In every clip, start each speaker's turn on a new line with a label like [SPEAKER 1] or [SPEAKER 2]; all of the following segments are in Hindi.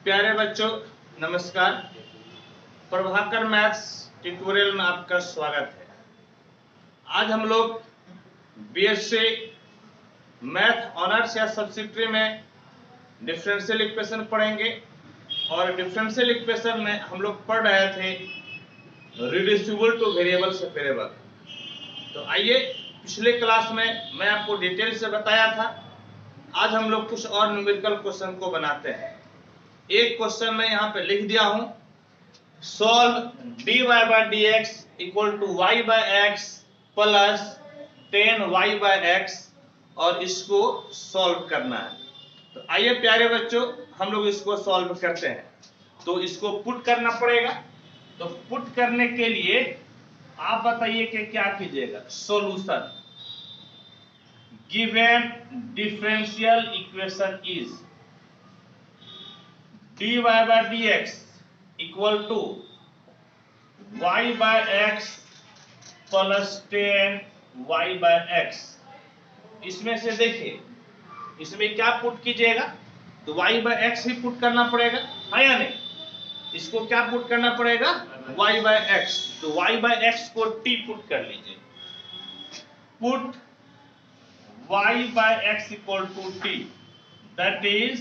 [SPEAKER 1] प्यारे बच्चों नमस्कार। प्रभाकर मैथ्स ट्यूटोरियल में आपका स्वागत है। आज हम लोग बीएससी मैथ ऑनर्स या सब्सिडियरी में डिफरेंशियल इक्वेशन पढ़ेंगे और डिफरेंशियल इक्वेशन में हम लोग पढ़ रहे थे रिड्यूसिबल टू वेरिएबल सेपरेबल। तो आइए, पिछले क्लास में मैं आपको डिटेल से बताया था। आज हम लोग कुछ और न्यूमेरिकल क्वेश्चन को बनाते हैं। एक क्वेश्चन मैं यहाँ पे लिख दिया हूं, solve dy by dx equal to y by x plus 10y by x, और इसको सॉल्व करना है। तो आइए प्यारे बच्चों, हम लोग इसको सॉल्व करते हैं। तो इसको पुट करना पड़ेगा। तो पुट करने के लिए आप बताइए कि क्या कीजिएगा। Solution given differential equation is dy by dx equal to y by x plus 10y by x। इसमें से देखिए, इसमें क्या पुट कीजिएगा, तो y by x he put करना पड़ेगा, है या नहीं। इसको क्या पुट करना पड़ेगा, y by x। तो y by x को t पुट कर लीजिए। Put y by x equal to t, that is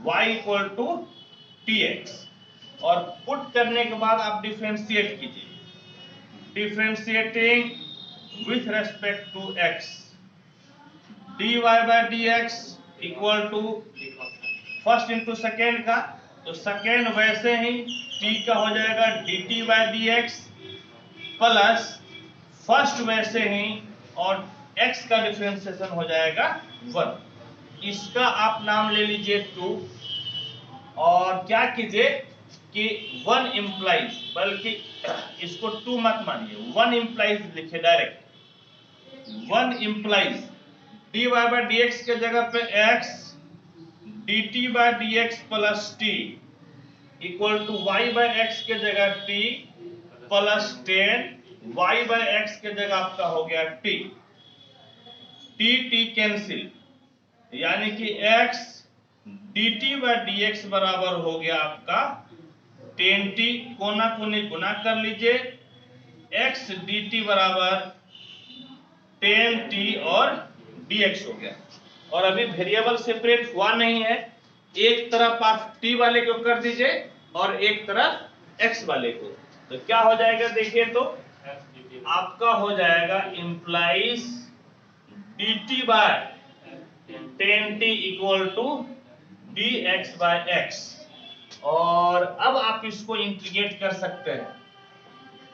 [SPEAKER 1] y equal to tx। और पुट करने के बाद आप डिफरेंशिएट कीजिए। Differentiating with respect to x, dy by dx equal to first into second का, तो सेकेंड वैसे ही t का हो जाएगा dt by dx plus first वैसे ही, और x का डिफरेंशिएशन हो जाएगा 1। इसका आप नाम ले लीजिए 2। और क्या कीजिए कि 1 इंप्लाइज, बल्कि इसको 2 मत मानिए, 1 इंप्लाइज लिखिए direct. 1 implies dy by dx के जगह पे x dt by dx plus t equal to y by x के जगह t plus 10 y by x के जगह आपका हो गया t। t कैंसिल, यानी कि x dt by dx बराबर हो गया आपका 10t, कोना कोनी गुना कर लीजिए, x dt बराबर 10t और dx हो गया। और अभी वेरिएबल सेपरेट हुआ नहीं है, एक तरफ आप t वाले को कर दीजिए और एक तरफ x वाले को। तो क्या हो जाएगा देखिए, तो आपका हो जाएगा implies dt by 10t equal to dx by x। और अब आप इसको इंटीग्रेट कर सकते हैं,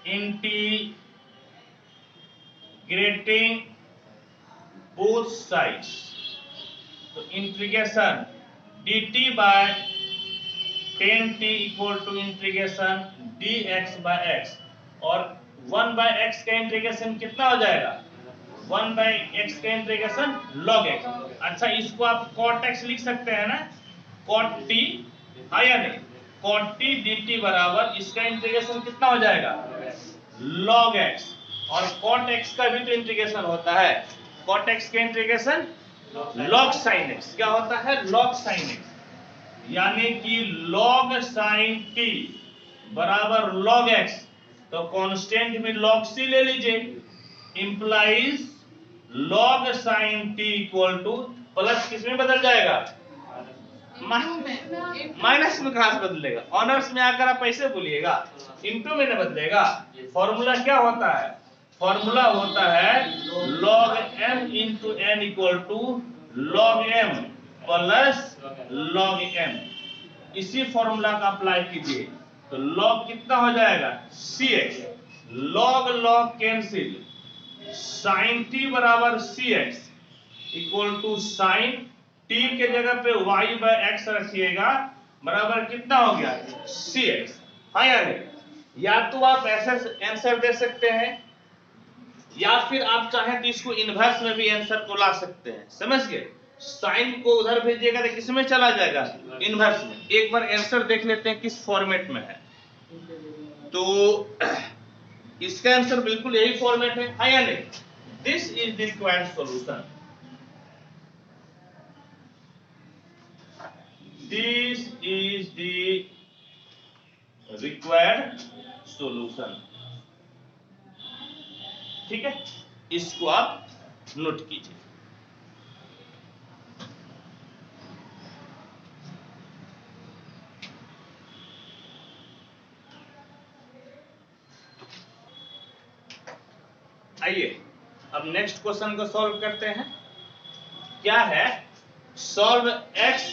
[SPEAKER 1] इंटीग्रेटिंग बोथ साइड्स। तो integration dt by 10t equal to integration dx by x, और 1 by x का इंटीग्रेशन कितना हो जाएगा, 1 by x का इंटीग्रेशन log x। अच्छा, इसको आप cot x लिख सकते हैं ना, cot t, है या नहीं। cot t dt बराबर इसका इंटीग्रेशन कितना हो जाएगा, log x। और cot x का भी तो इंटीग्रेशन होता है, cot x का इंटीग्रेशन log sin x। क्या होता है, log sin x, यानी कि log sin t बराबर log x। तो कांस्टेंट भी log c ले लीजिए, implies log sin t equal to, plus किस में बदल जाएगा, माइनस में कहां से बदलेगा, ऑनर्स में आकर आप ऐसे बोलिएगा, इनटू में न बदलेगा। फॉर्मूला क्या होता है, फॉर्मूला होता है log m into n equal to log m plus log m। इसी फॉर्मूला का अप्लाई कीजिए, तो log कितना हो जाएगा cx, log log cancel, sin t बराबर cx equal to sin t के जगह पे y by x रखिएगा, बराबर कितना हो गया cx, हाँ या नहीं। या तो आप ऐसा आंसर दे सकते हैं, या फिर आप चाहें तो इसको इनवर्स में भी आंसर को ला सकते हैं, समझ गए। साइन को उधर भेजिएगा तो किस में चला जाएगा, इनवर्स में। एक बार आंसर देख लेते हैं किस फॉर्मेट में है। तो इसका आंसर बिल्कुल यही फॉर्मेट है या नहीं। This is the required solution. This is the required solution. ठीक है, इसको आप नोट कीजिए। आइए अब नेक्स्ट क्वेश्चन को सॉल्व करते हैं। क्या है? Solve x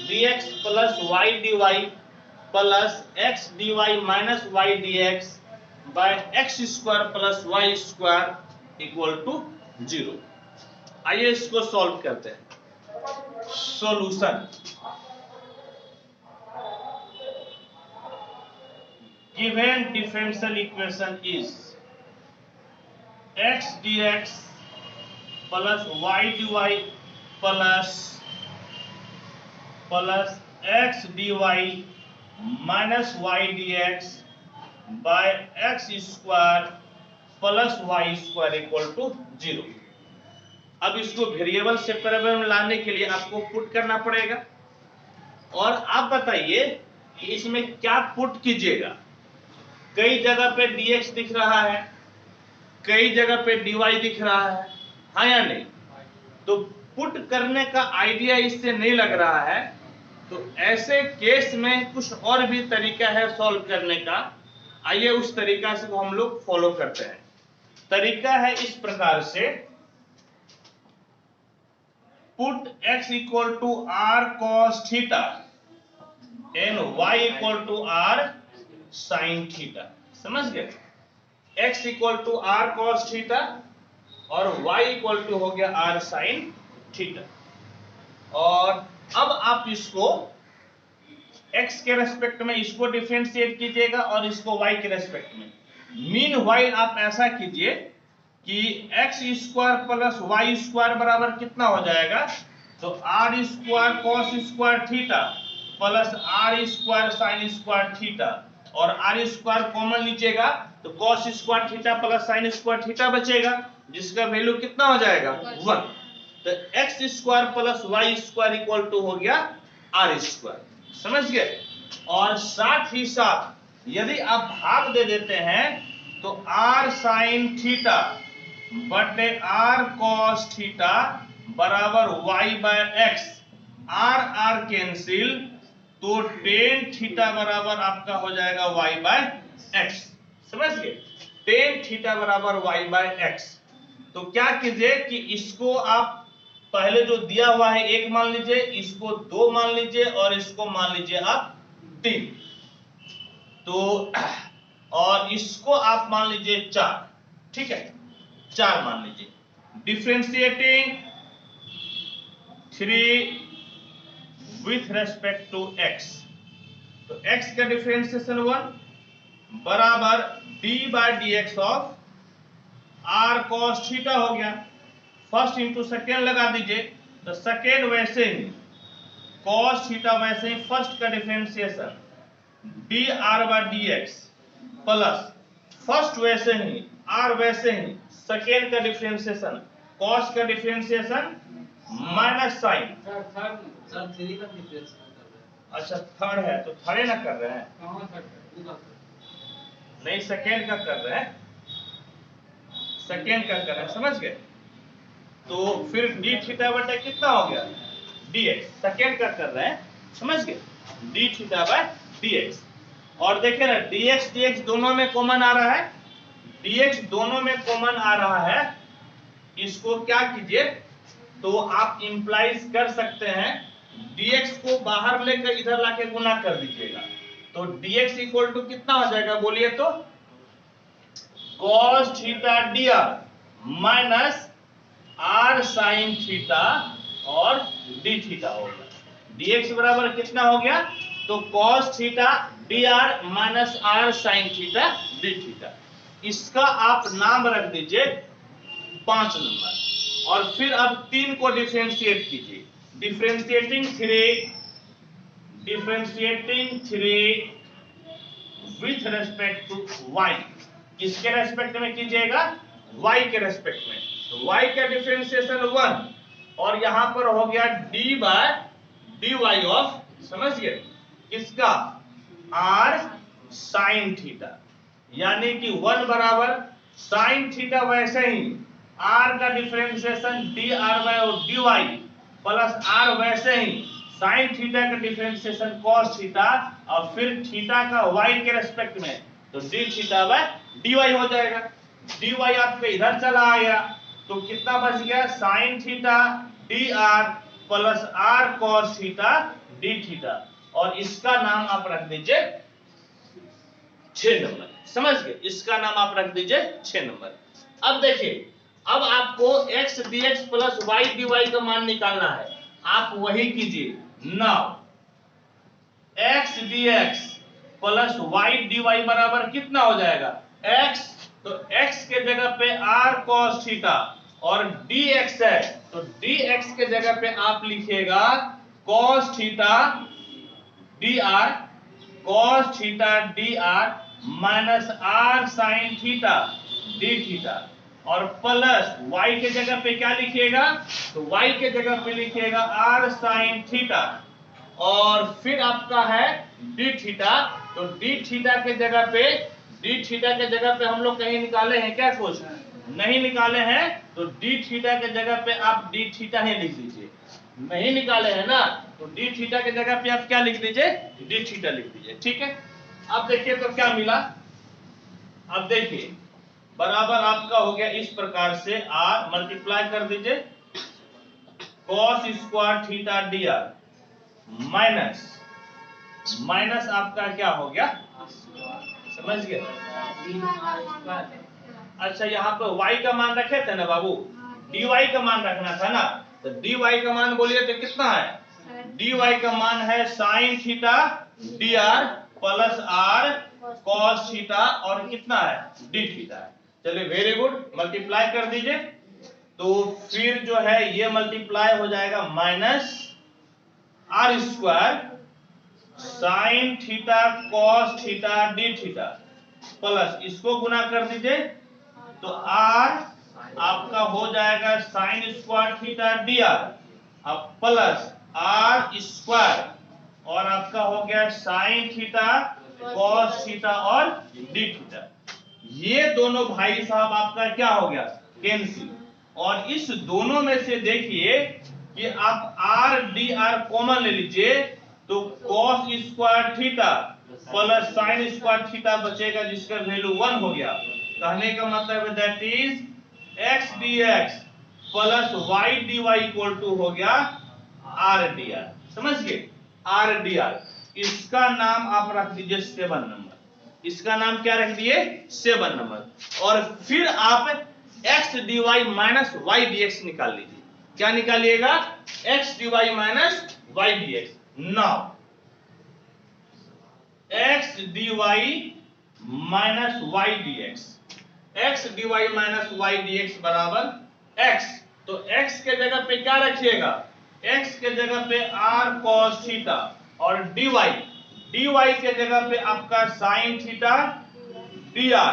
[SPEAKER 1] dx plus y dy plus x dy minus y dx by x square plus y square equal to 0। आइए इसको सॉल्व करते हैं। Solution, given differential equation is x dx plus y dy plus x dy minus y dx by x square plus y square equal to 0। अब इसको वेरिएबल सेपरेबल में लाने के लिए आपको पुट करना पड़ेगा। और आप बताइए कि इसमें क्या पुट कीजिएगा। कई जगह पे dx दिख रहा है, कई जगह पे dy दिख रहा है, हाँ या नहीं? तो पुट करने का आइडिया इससे नहीं लग रहा है। तो ऐसे केस में कुछ और भी तरीका है सॉल्व करने का। आइए उस तरीका से हम लोग फॉलो करते हैं। तरीका है इस प्रकार से, put x equal to r cos theta and y equal to r sin theta. समझ गए? x equal to r cos theta और y इक्वल टू हो गया r sin थीटा। और अब आप इसको x के रेस्पेक्ट में इसको डिफरेंशिएट कीजिएगा और इसको y के रेस्पेक्ट में। मीनवाइल आप ऐसा कीजिए कि x square plus y square बराबर कितना हो जाएगा? तो r square cos square theta plus r square sine square theta, और r स्क्वायर कॉमन लीजिएगा तो cos square theta plus sine square theta बचेगा, जिसका वैल्यू कितना हो जाएगा? 1। तो x square plus y square equal to हो गया r स्क्वायर। समझ गए? और साथ ही साथ यदि आप भाग दे देते हैं तो r साइन थीटा बटे r cos थीटा बराबर y by x, r cancel, तो टेन थीटा बराबर आपका हो जाएगा y बाय एक्स। समझ गए? टेन थीटा बराबर y बाय एक्स। तो क्या कीजिए कि इसको आप पहले जो दिया हुआ है 1 मान लीजिए, इसको 2 मान लीजिए और इसको मान लीजिए आप 3। तो और इसको आप मान लीजिए 4। ठीक है, 4 मान लीजिए। Differentiating 3 with respect to x, तो x का डिफरेंशिएशन 1 बराबर d by dx of r cos theta हो गया। फर्स्ट इंटू सेकेंड लगा दीजिए, तो सेकेंड वैसे ही cos थीटा वैसे ही फर्स्ट का differentiation dr by dx plus first वैसे ही r वैसे ही सेकेंड का डिफरेंशिएशन cos का डिफरेंशिएशन माइनस साइन। अच्छा थर्ड है तो थर्ड ना कर रहे हैं, नहीं सेकेंड का कर रहे हैं, सेकेंड का कर रहे हैं। समझ गए? तो फिर d थीटा बटे कितना हो गया? dx। सेकेंड का कर रहे हैं, समझ गए? d theta by dx। और देखें ना dx dx दोनों में कॉमन आ रहा है, dx दोनों में कॉमन आ रहा है। इसको क्या कीजिए, तो आप इंप्लाइज कर सकते हैं, dx को बाहर लेकर इधर लाके गुना कर दीजिएगा। तो dx इक्वल टू कितना हो जाएगा बोलिए तो? cos theta dr minus r sin theta और d थीटा होगा। dx बराबर कितना हो गया? तो cos theta dr minus r sin theta d theta. इसका आप नाम रख दीजिए 5 नंबर। और फिर अब 3 को डिफरेंशिएट कीजिए। Differentiating 3 with respect to y। किसके रेस्पेक्ट में कीजिएगा? y के रेस्पेक्ट में। तो y का डिफरेंशिएशन 1 और यहां पर हो गया d बाय dy ऑफ समझ गए? किसका? आर साइन थीटा, यानी कि 1 बराबर साइन थीटा, वैसे ही आर का differentiation d r by d y plus r, वैसे ही साइन थीटा का डिफरेंशिएशन कॉस थीटा, और फिर थीटा का वाई के रेस्पेक्ट में, तो d theta by d y हो जाएगा। डी वाई आपके इधर चला आया तो कितना बच गया? Sine theta d r plus r cos theta d theta, और इसका नाम आप रख दीजिए 6 नंबर। समझ गए? इसका नाम आप रख दीजिए 6 नंबर। अब देखिए, अब आपको x dx plus y dy का मान निकालना है, आप वही कीजिए। Now x dx plus y dy बराबर कितना हो जाएगा? x, तो x के जगह पे r cos थीटा और dx है, तो dx के जगह पे आप लिखिएगा cos theta dr, cos theta dr minus r sin theta d theta, और प्लस y के जगह पे क्या लिखिएगा? तो y के जगह पे लिखिएगा r sin थीटा, और फिर आपका है d थीटा, तो d थीटा के जगह पे हम लोग कहीं निकाले हैं क्या? कुछ नहीं निकाले हैं, तो d थीटा के जगह पे आप d थीटा ही लिख दीजिए। नहीं निकाले हैं ना, तो d थीटा के जगह पे आप क्या लिख दीजिए? d थीटा लिख दीजिए। ठीक है, अब देखिए तो क्या मिला। अब देखिए बराबर आपका हो गया इस प्रकार से, r मल्टीप्लाई कर दीजिए cos square theta dr minus आपका क्या हो गया? समझ गए? अच्छा, यहाँ पे y का मान रखे थे ना बाबू, dy का मान रखना था ना, तो dy का मान बोलिए तो कितना है? dy का मान है sine theta dr plus r cos theta, और कितना है? d थीटा है। चलिए, वेरी गुड, मल्टीप्लाई कर दीजिए, तो फिर जो है ये मल्टीप्लाई हो जाएगा minus r square sine theta cos theta d theta, plus इसको गुना कर दीजिए, तो r आपका हो जाएगा साइन स्क्वायर थीटा dr, अब प्लस r स्क्वायर, और आपका हो गया साइन थीटा cos थीटा और d थीटा। ये दोनों भाई साहब आपका क्या हो गया? कैंसिल। और इस दोनों में से देखिए कि आप r dr कॉमन ले लीजिए, तो cos square theta plus sine square theta बचेगा, जिसका वैल्यू 1 हो गया। कहने का मतलब है that is x dx plus y dy equal to हो गया r dr। समझ गए? r dr, इसका नाम आप रख दीजिए 7 नंबर। इसका नाम क्या रख दिए? 7 नंबर। और फिर आप x dy minus y dx निकाल लीजिए। क्या निकालिएगा? x dy minus y dx। Now x dy minus y dx, x dy minus y dx बराबर x, तो x के जगह पे क्या रखिएगा? x के जगह पे r cos थीटा, और dy के जगह पे आपका sine theta dr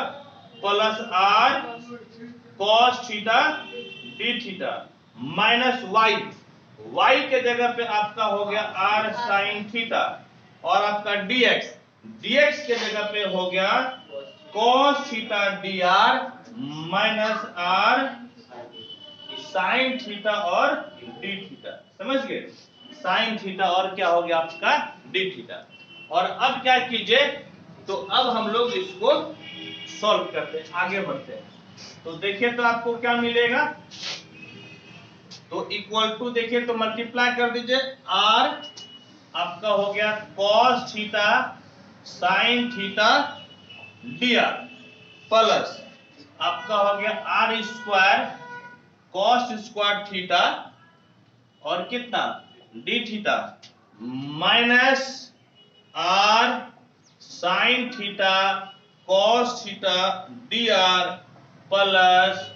[SPEAKER 1] plus r cos theta d theta, minus y के जगह पे आपका हो गया r साइन थीटा, और आपका dx के जगह पे हो गया cos theta dr minus r sine theta और d थीटा। समझ गए? साइन थीटा और क्या हो गया आपका? d theta. और अब क्या कीजिए, तो अब हम लोग इसको सॉल्व करते हैं, आगे बढ़ते हैं। तो देखिए तो आपको क्या मिलेगा, तो इक्वल टू देखिए तो मल्टीप्लाई कर दीजिए, r आपका हो गया cos theta sine theta dr plus आपका हो गया r square cos square theta और कितना d theta minus r sine theta cos theta dr plus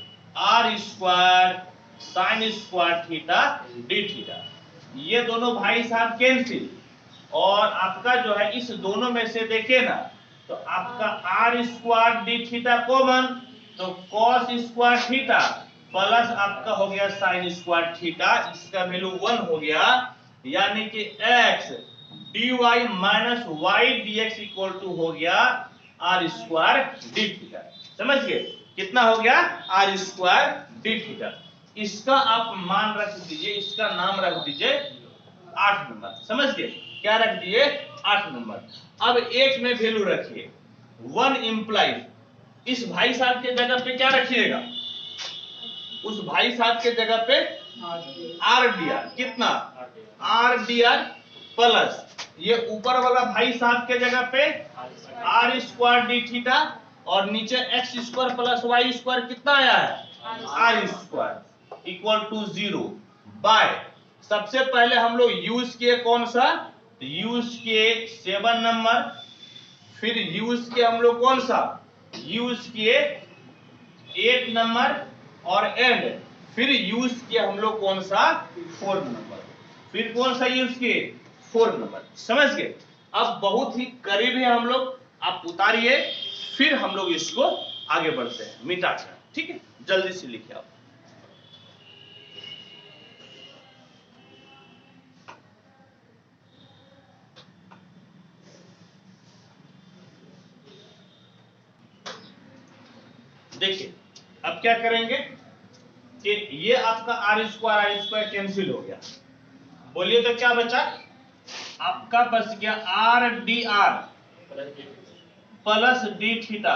[SPEAKER 1] r square sine square theta d theta. ये दोनों भाई साहब कैंसिल, और आपका जो है इस दोनों में से देखिए ना, तो आपका r square d theta common, तो cos स्क्वायर थीटा प्लस आपका हो गया साइन स्क्वायर थीटा, इसका वैल्यू 1 हो गया, यानी कि x dy minus y dx equal to हो गया आर स्क्वायर डी थीटा। समझ गए? कितना हो गया? R square d theta. इसका आप मान रख दीजिए, इसका नाम रख दीजिए 8 नंबर। समझ गए? क्या रख दिए? 8 नंबर। अब एक में वैल्यू रखिए 1 इंप्लाइज, इस भाई साहब के जगह पे क्या रखिएगा? उस भाई साहब के जगह पे आर डी आर, कितना? आर डी आर प्लस ये ऊपर वाला भाई साहब के जगह पे आर स्क्वायर डी थीटा, और नीचे x square plus y square कितना आया है? R square equal to 0 by, सबसे पहले हम लोग यूज किए कौन सा? यूज किए 7 नंबर, फिर यूज किए हम लोग कौन सा? यूज किए 8 नंबर, और एंड फिर यूज किया हम लोग कौन सा? 4 नंबर। फिर कौन सा यूज किए? 4 नंबर। समझ गए? अब बहुत ही करीब है हम लोग, आप उतारिए, फिर हम लोग इसको आगे बढ़ते हैं मिटा कर। ठीक है, जल्दी से लिखिए आप। देखिए अब क्या करेंगे कि ये आपका आर स्क्वायर कैंसिल हो गया। बोलिए तो क्या बचा? आपका बच गया r d r plus d theta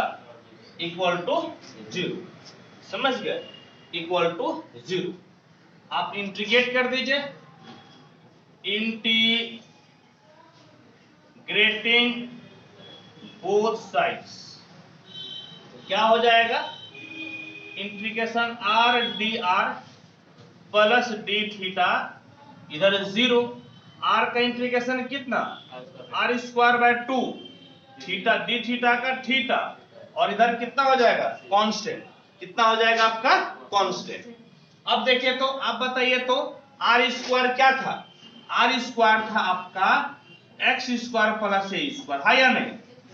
[SPEAKER 1] equal to 0। समझ गए? Equal to 0। आप इंटीग्रेट कर दीजिए, इंटीग्रेटिंग बोथ साइड्स क्या हो जाएगा? Integration r d r plus d theta, इधर 0, आर का इंटीग्रेशन कितना? R square by 2 theta d theta का थीटा, और इधर कितना हो जाएगा? कांस्टेंट। कितना हो जाएगा आपका? कांस्टेंट। अब देखिए तो आप बताइए तो आर स्क्वायर क्या था? आर स्क्वायर था आपका एक्स स्क्वायर प्लस ए स्क्वायर, है या नहीं?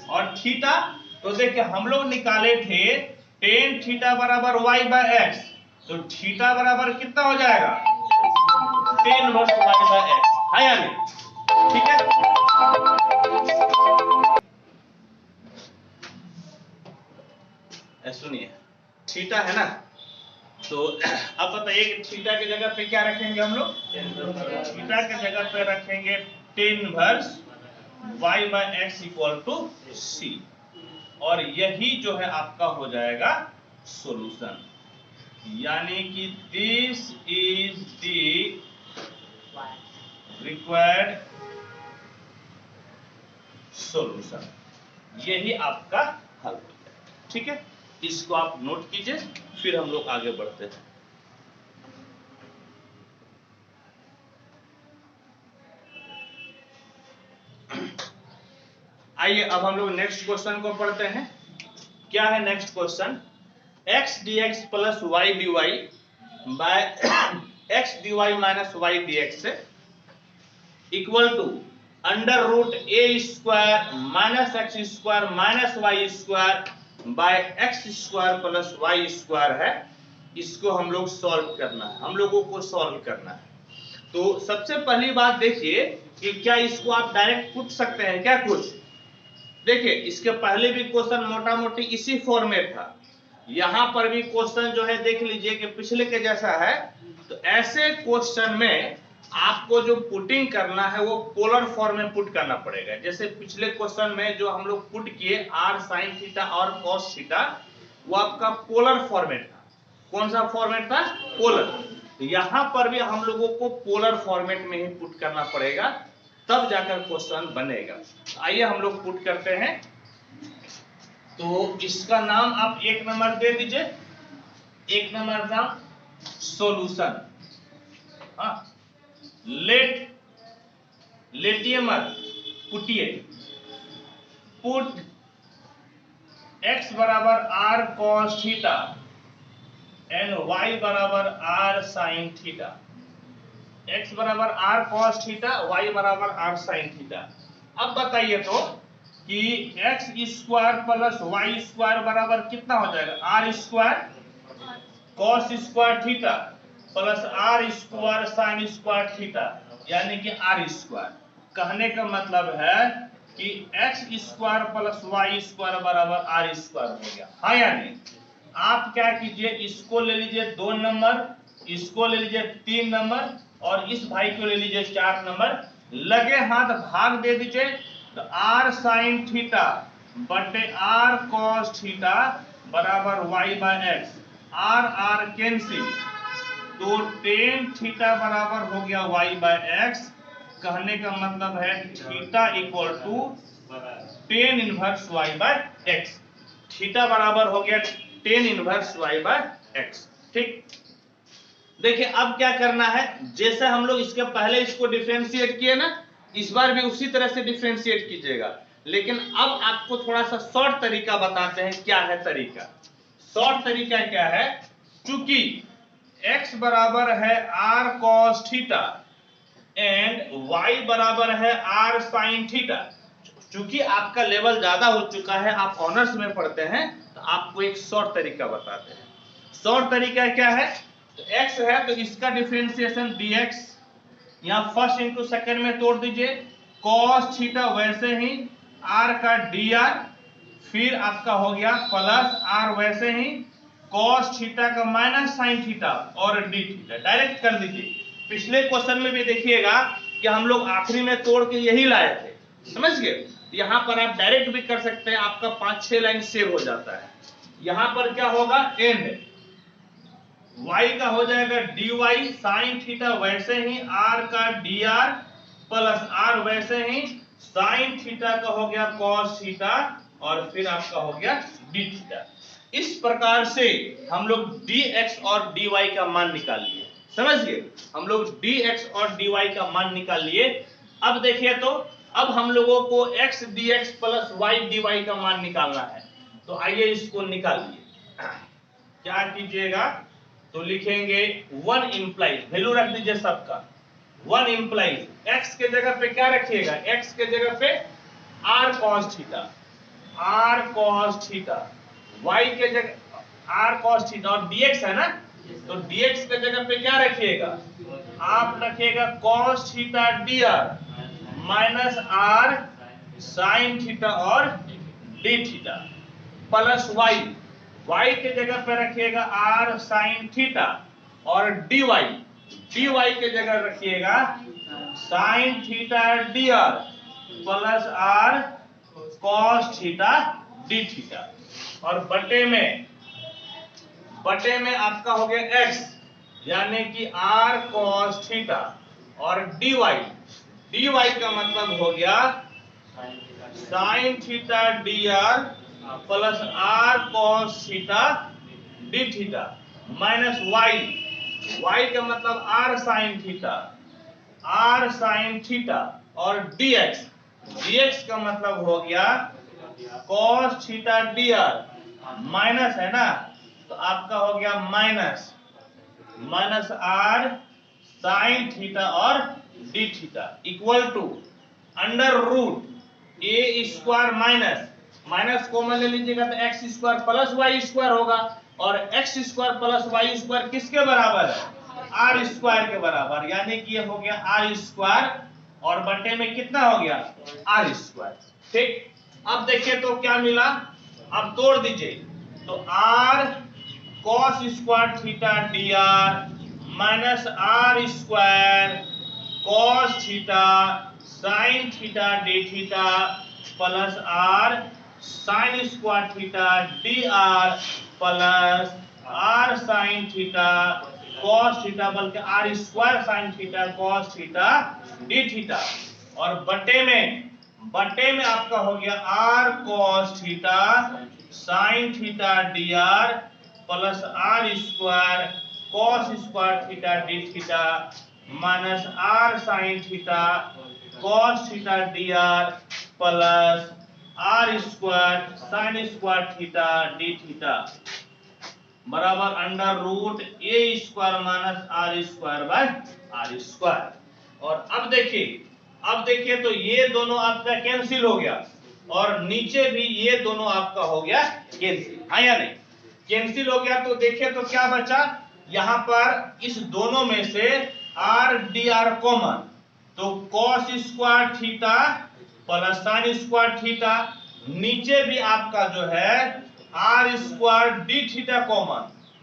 [SPEAKER 1] और थीटा तो देखिए हम लोग निकाले थे टेन थीटा बराबर वाई बाय एक्स, तो थीटा बराबर कितना हो जाएगा? Tan inverse y by x, है या नहीं? ठीक है, सुनिए थीटा है ना, तो अब बताइए कि थीटा की जगह पे क्या रखेंगे हम लोग? थीटा की जगह पे रखेंगे tan inverse y by x equal to c, और यही जो है आपका हो जाएगा सॉल्यूशन। यानी कि this is the required solution, यही आपका हल हो जाएगा। ठीक है, इसको आप नोट कीजिए, फिर हम लोग आगे बढ़ते हैं। आइए अब हम लोग नेक्स्ट क्वेश्चन को पढ़ते हैं। क्या है next question? X d x plus y d y by x d y minus y d x equal to under root a square minus x square minus y square by x square plus y square है। इसको हम लोग सॉल्व करना है, हम लोगों को सॉल्व करना है। तो सबसे पहली बात देखिए कि क्या इसको आप डायरेक्ट पूछ सकते हैं क्या? कुछ देखिए, इसके पहले भी क्वेश्चन मोटा मोटी इसी फॉर्मेट था, यहां पर भी क्वेश्चन जो है देख लीजिए कि पिछले के जैसा है। तो ऐसे क्वेश्चन में आपको जो पुटिंग करना है वो पोलर फॉर्म में पुट करना पड़ेगा। जैसे पिछले क्वेश्चन में जो हम लोग पुट किए आर साइन थीटा और कॉस थीटा, वो आपका पोलर फॉर्मेट था। कौन सा फॉर्मेट था? पोलर। तो यहां पर भी हम लोगों को पोलर फॉर्मेट में ही पुट करना पड़ेगा, तब जाकर क्वेश्चन बनेगा। आइए हम लोग पुट करते हैं। तो इसका नाम आप 1 नंबर दे दीजिए, 1 नंबर नाम सॉल्यूशन। लेटिए मत, पुटिए। पुट x बराबर r cos theta and y बराबर r sin थीटा। x बराबर r cos थीटा, y बराबर r sin थीटा। अब बताइए तो कि x square plus y square बराबर कितना हो जाएगा? r square cos square theta plus r square sin square theta, यानी कि r स्क्वायर। कहने का मतलब है कि x square plus y square बराबर आर स्क्वायर हो गया, हाँ या नहीं। आप क्या कीजिए, इसको ले लीजिए 2 नंबर, इसको ले लीजिए 3 नंबर और इस भाई को ले लीजिए 4 नंबर, लगे हाथ भाग दे दीजिए। तो आर साइन थीटा बटे आर कॉस थीटा बराबर y by x, r r cancel, तो टेन थीटा बराबर हो गया वाई बाय एक्स। कहने का मतलब है theta equal to tan inverse y by x, theta बराबर हो गया tan inverse y by x. ठीक, देखिए अब क्या करना है, जैसे हम लोग इसके पहले इसको डिफरेंशिएट किए ना, इस बार भी उसी तरह से डिफरेंशिएट कीजिएगा। लेकिन अब आपको थोड़ा सा शॉर्ट तरीका बताते हैं। क्या है तरीका? शॉर्ट तरीका क्या है, चूंकि x बराबर है r cos theta and y बराबर है r sin थीटा, चूंकि आपका लेवल ज्यादा हो चुका है, आप ऑनर्स में पढ़ते हैं, तो आपको एक शॉर्ट तरीका बताते हैं। शॉर्ट तरीका क्या है, तो x है तो इसका डिफरेंशिएशन dx, यहाँ फर्स्ट इंटू सेकंड में तोड़ दीजिए, cos थीटा वैसे ही r का dr, फिर आपका हो गया प्लस r वैसे ही cos थीटा का माइनस sin थीटा और d थीटा, डायरेक्ट कर दीजिए। पिछले क्वेश्चन में भी देखिएगा कि हम लोग आखिरी में तोड़ के यही लाए थे, समझ गए। यहाँ पर आप डायरेक्ट भी कर सकते हैं, आपका 5-6 लाइन सेव हो जाता है। यहाँ पर क्या होगा, एंड y का हो जाएगा dy sin थीटा वैसे ही r का dr प्लस r वैसे ही sin थीटा का हो गया cos थीटा और फिर आपका हो गया d थीटा। इस प्रकार से हम लोग dx और dy का मान निकाल लिए, समझ गए। हम लोग dx और dy का मान निकाल लिए। अब देखिए तो अब हम लोगों को x dx plus y dy का मान निकालना है, तो आइए इसको निकालिए। क्या कीजिएगा, तो लिखेंगे 1 इंप्लाइज, वैल्यू रख दीजिए सबका, 1 इंप्लाइज x के जगह पे क्या रखिएगा, x के जगह पे r cos theta, r cos theta, y के जगह r cos थीटा और dx है ना, तो dx के जगह पे क्या रखिएगा, आप रखिएगा cos theta dr minus r sin theta और d थीटा प्लस y के जगह पे रखिएगा r sin थीटा और dy के जगह रखिएगा sin theta dr plus r cos theta d theta और बटे में आपका हो गया x, यानी कि r cos थीटा और dy का मतलब हो गया sin theta dr plus r cos theta d theta minus y का मतलब r sin थीटा और dx का मतलब हो गया cos थीटा dr माइनस है ना, तो आपका हो गया माइनस r sin थीटा और d theta equal to under root a square minus common ले लीजिएगा तो x square plus y square होगा, और x square plus y square किसके बराबर है, r स्क्वायर के बराबर, यानी कि ये हो गया r स्क्वायर और बटे में कितना हो गया r स्क्वायर। ठीक, अब देखिए तो क्या मिला, अब तोड़ दीजिए, तो r cos square theta dr minus r square cos theta sin theta d theta plus r sin square theta dr plus r sin theta cos theta, बल्कि r square sin theta cos theta d theta और बटे में आपका हो गया r cos theta sin theta dr plus r square cos square theta d theta minus r sin theta cos theta dr plus r square sin square theta d theta बराबर under root a square minus r square by r square. और अब देखिए तो ये दोनों आपका कैंसिल हो गया और नीचे भी ये दोनों आपका हो गया कैंसिल, हाँ या नहीं, कैंसिल हो गया। तो देखिए तो क्या बचा, यहाँ पर इस दोनों में से r dr कॉमन, तो cos square theta plus sine square theta, नीचे भी आपका जो है r square d theta common,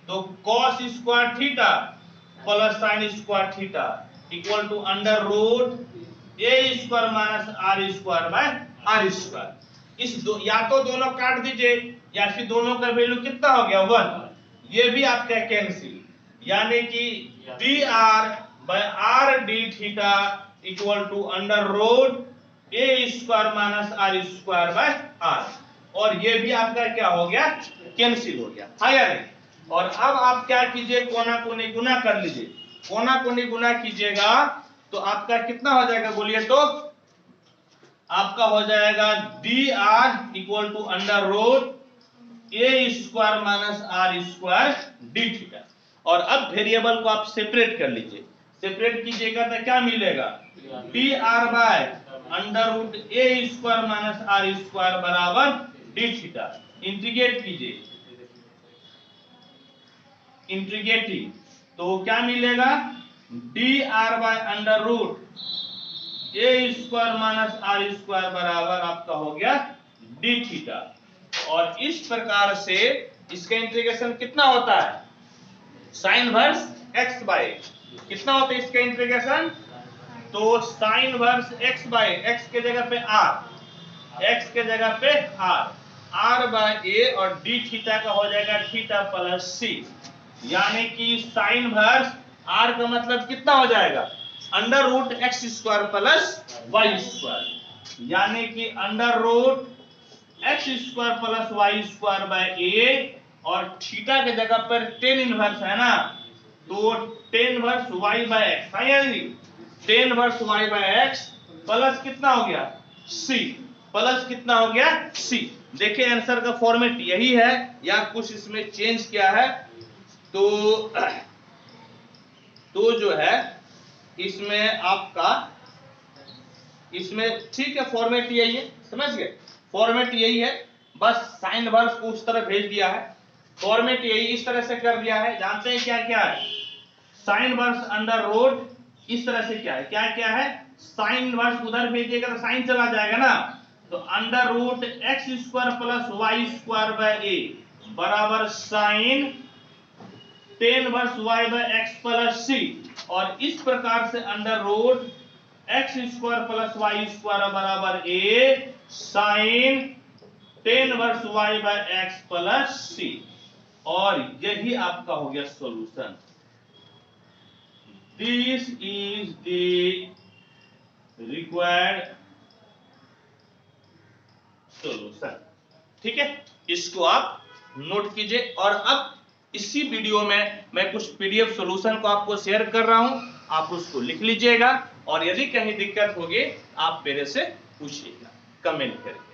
[SPEAKER 1] तो cos square theta plus sine square theta equal to under root a square minus r square by r square. इस या तो दोनों काट दीजिए या फिर दोनों का वैल्यू कितना हो गया 1, ये भी आपका कैंसिल, यानी कि dr by r d theta equal to under root a square minus r square by r, और ये भी आपका क्या हो गया कैंसिल हो गया, हाँ या नहीं। और अब आप क्या कीजिए, कोना कोनी गुना कर लीजिए, कोना कोनी गुना कीजिएगा तो आपका कितना हो जाएगा बोलिए, तो आपका हो जाएगा dr equal to under root a square minus r square d theta. और अब वेरिएबल को आप सेपरेट कर लीजिए, सेपरेट कीजिएगा तो क्या मिलेगा, dr by under root a square minus r square बराबर डी थीटा। इंटीग्रेट कीजिए, इंटीग्रेटिंग तो क्या मिलेगा, dr by under root a square minus r square बराबर आपका हो गया डी थीटा। और इस प्रकार से इसका इंटीग्रेशन कितना होता है, साइन वर्स x बाय, कितना होता है इसका इंटीग्रेशन, तो sine inverse x by, x के जगह पे r, x के जगह पे r बाय a, और डी थीटा का हो जाएगा थीटा प्लस c, यानी कि साइन वर्स r का मतलब कितना हो जाएगा, under root x square plus y square, यानी कि under root x square plus y square by a, और थीटा के जगह पर टेन इनवर्स है ना, तो tan inverse y by x, tan inverse y by x plus कितना हो गया c, प्लस कितना हो गया c। देखिए आंसर का फॉर्मेट यही है या कुछ इसमें चेंज किया है, तो जो है इसमें आपका, इसमें ठीक है फॉर्मेट यही है, समझ गए, फॉर्मेट यही है, बस साइन वर्स को उस तरह भेज दिया है, फॉर्मेट यही इस तरह से कर दिया है। जानते हैं क्या क्या है, साइन वर्स अंडर रूट, इस तरह से क्या है, क्या क्या है, साइन वर्स उधर भेजिएगा तो साइन चला जाएगा ना, तो under root x square plus y square by a बराबर sine tan inverse y by x plus c, और इस प्रकार से under root x square plus y square बराबर a sine tan inverse y by x plus c, और यही आपका हो गया solution. This is the required solution, ठीक है, इसको आप नोट कीजिए। और अब इसी वीडियो में मैं कुछ पीडीएफ सॉल्यूशन को आपको शेयर कर रहा हूं, आप उसको लिख लीजिएगा, और यदि कहीं दिक्कत होगी आप मेरे से पूछिएगा, कमेंट करिए।